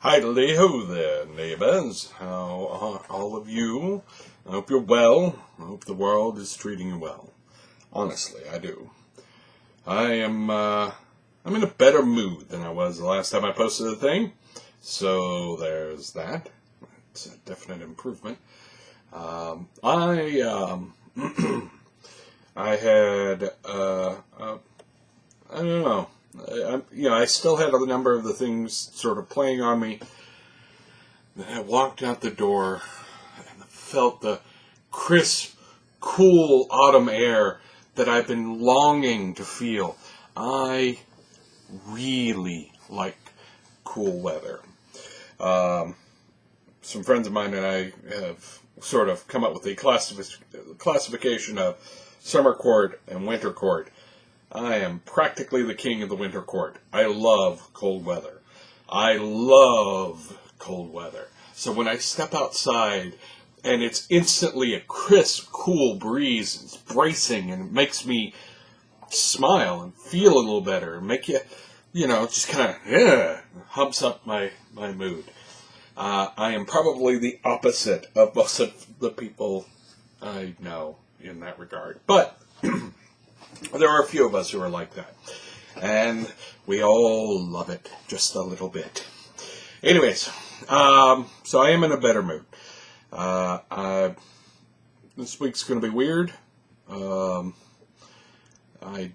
Hi-ho there, neighbors. How are all of you? I hope you're well. I hope the world is treating you well. Honestly, I do. I'm in a better mood than I was the last time I posted a thing. So there's that. It's a definite improvement. I had, I don't know. I still had a number of the things sort of playing on me. Then I walked out the door and felt the crisp, cool autumn air that I've been longing to feel. I really like cool weather. Some friends of mine and I have sort of come up with a classification of summer court and winter court. I am practically the king of the winter court. I love cold weather. So when I step outside and it's instantly a crisp, cool breeze, it's bracing and it makes me smile and feel a little better and make you, just kind of, humps up my mood. I am probably the opposite of most of the people I know in that regard. But there are a few of us who are like that. And we all love it just a little bit. Anyways, so I am in a better mood. This week's going to be weird. I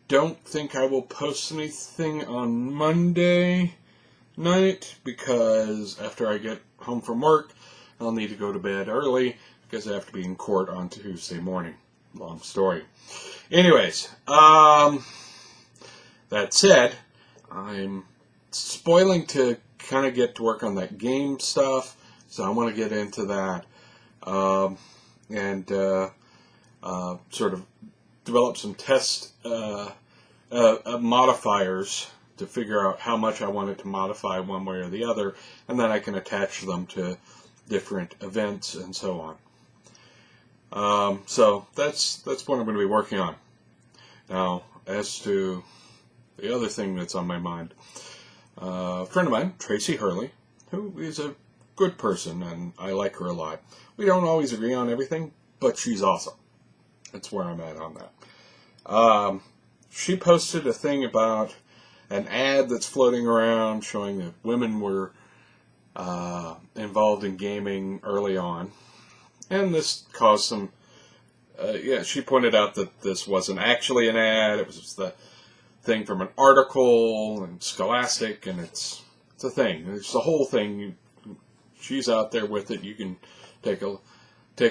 don't think I will post anything on Monday night because after I get home from work, I'll need to go to bed early because I have to be in court on Tuesday morning. Long story. Anyways, that said, I'm spoiling to kind of get to work on that game stuff, so I want to get into that and sort of develop some test modifiers to figure out how much I wanted to modify one way or the other, and then I can attach them to different events and so on. So that's what I'm going to be working on. Now, as to the other thing that's on my mind, a friend of mine, Tracy Hurley, who is a good person, and I like her a lot. We don't always agree on everything, but she's awesome. That's where I'm at on that. She posted a thing about an ad that's floating around showing that women were involved in gaming early on. And this caused some, she pointed out that this wasn't actually an ad, it was just the thing from an article, and Scholastic, and it's a thing. It's the whole thing. She's out there with it. You can take a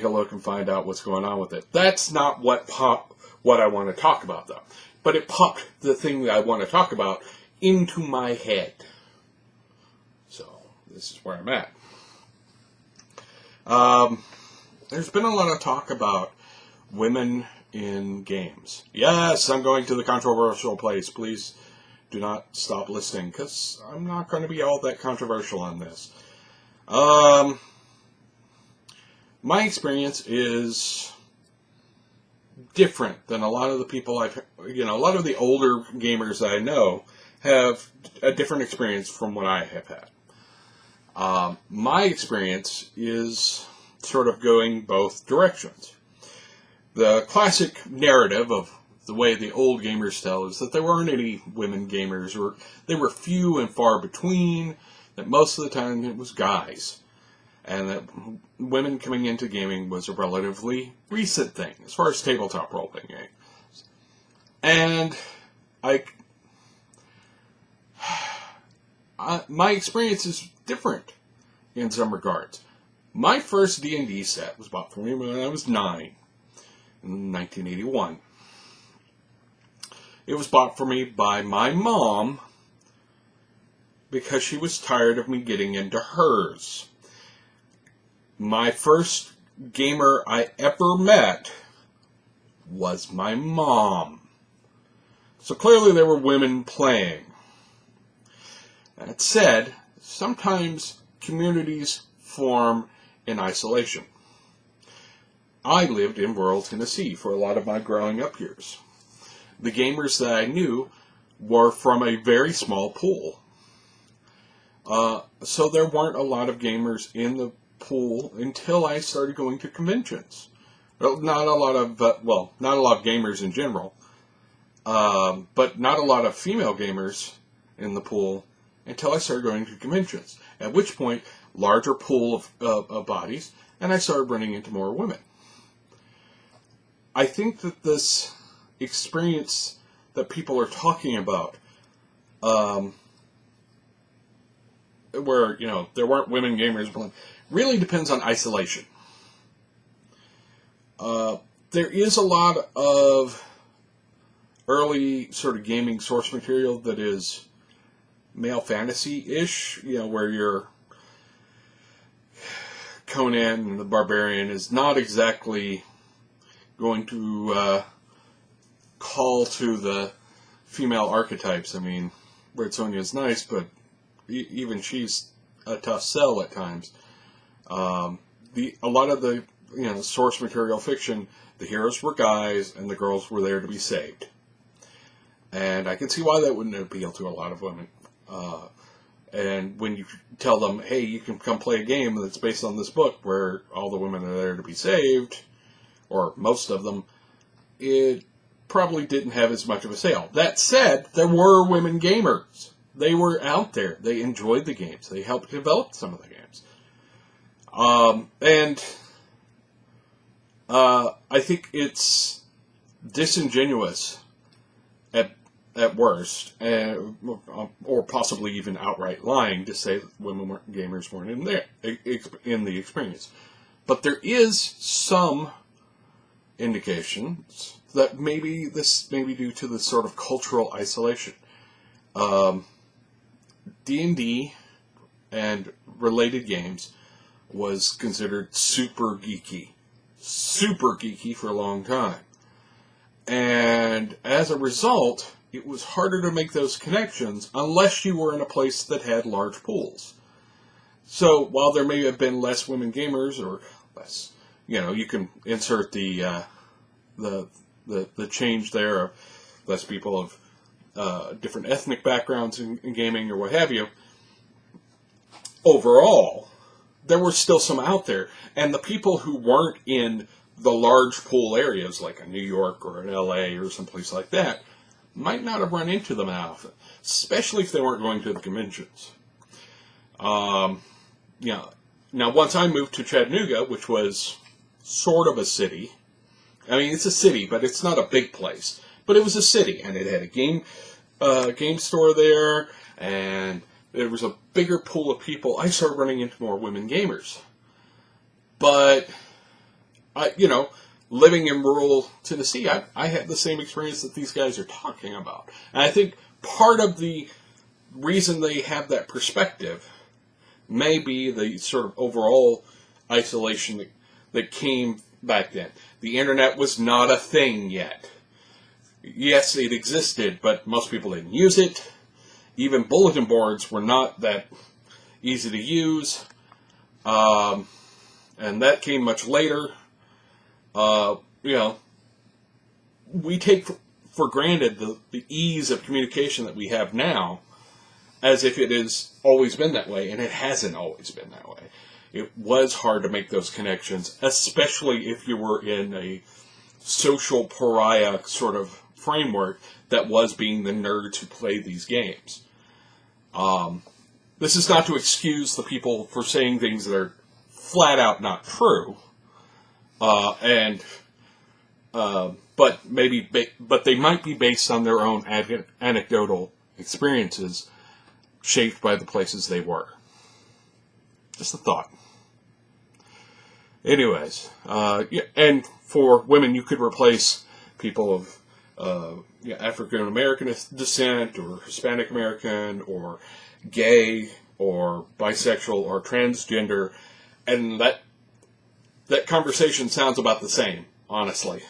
look and find out what's going on with it. That's not what I want to talk about, though. But it popped the thing that I want to talk about into my head. So, this is where I'm at. There's been a lot of talk about women in games. Yes, I'm going to the controversial place. Please do not stop listening, because I'm not going to be all that controversial on this. My experience is different than a lot of the people a lot of the older gamers that I know have a different experience from what I have had. My experience is sort of going both directions. The classic narrative of the way the old gamers tell is that there weren't any women gamers, or they were few and far between, that most of the time it was guys, and that women coming into gaming was a relatively recent thing, as far as tabletop role-playing games. And my experience is different in some regards. My first D&D set was bought for me when I was 9, in 1981. It was bought for me by my mom because she was tired of me getting into hers. My first gamer I ever met was my mom. So clearly there were women playing. That said, sometimes communities form in isolation. I lived in rural Tennessee for a lot of my growing up years. The gamers that I knew were from a very small pool. So there weren't a lot of gamers in the pool until I started going to conventions. Well, not a lot of gamers in general, but not a lot of female gamers in the pool until I started going to conventions. At which point, larger pool of bodies, and I started running into more women. I think that this experience that people are talking about, where, there weren't women gamers, really depends on isolation. There is a lot of early sort of gaming source material that is male fantasy-ish, where your Conan the Barbarian is not exactly going to call to the female archetypes. I mean, Red Sonja is nice, but even she's a tough sell at times. A lot of the source material fiction, the heroes were guys and the girls were there to be saved, and I can see why that wouldn't appeal to a lot of women. And when you tell them, hey, you can come play a game that's based on this book where all the women are there to be saved, or most of them, it probably didn't have as much of a sale. That said, there were women gamers. They were out there. They enjoyed the games. They helped develop some of the games. I think it's disingenuous at worst, or possibly even outright lying to say that gamers weren't in the experience. But there is some indications that maybe this may be due to this sort of cultural isolation. D&D and related games was considered super geeky for a long time. And as a result, it was harder to make those connections unless you were in a place that had large pools. So while there may have been less women gamers, or less, you can insert the change there of less people of different ethnic backgrounds in gaming or what have you. Overall, there were still some out there, and the people who weren't in the large pool areas like a New York or an LA or someplace like that might not have run into them often, especially if they weren't going to the conventions. Now, once I moved to Chattanooga, which was sort of a city, I mean, it's a city, but it's not a big place, but it was a city, and it had a game store there, and there was a bigger pool of people. I started running into more women gamers. But, living in rural Tennessee, I had the same experience that these guys are talking about. And I think part of the reason they have that perspective may be the sort of overall isolation that came back then. The internet was not a thing yet. Yes, it existed, but most people didn't use it. Even bulletin boards were not that easy to use. And that came much later. We take for granted the ease of communication that we have now as if it has always been that way, and it hasn't always been that way. It was hard to make those connections, especially if you were in a social pariah sort of framework that was being the nerds who played these games. This is not to excuse the people for saying things that are flat out not true, but they might be based on their own anecdotal experiences, shaped by the places they were. Just a thought. Anyways, and for women, you could replace people of African American descent, or Hispanic American, or gay, or bisexual, or transgender, and that conversation sounds about the same, honestly.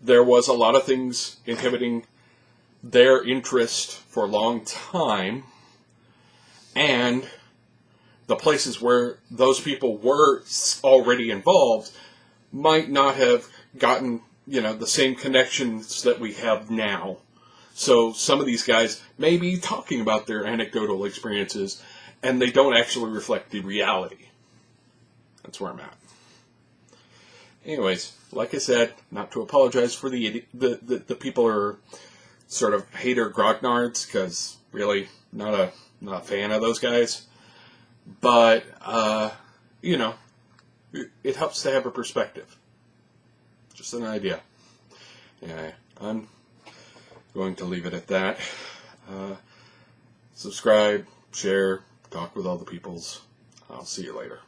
There was a lot of things inhibiting their interest for a long time, and the places where those people were already involved might not have gotten, the same connections that we have now. So some of these guys may be talking about their anecdotal experiences, and they don't actually reflect the reality. That's where I'm at. Anyways, like I said, not to apologize for the people who are sort of hater grognards, because really not a fan of those guys. But it helps to have a perspective. Just an idea. Anyway, I'm going to leave it at that. Subscribe, share, talk with all the peoples. I'll see you later.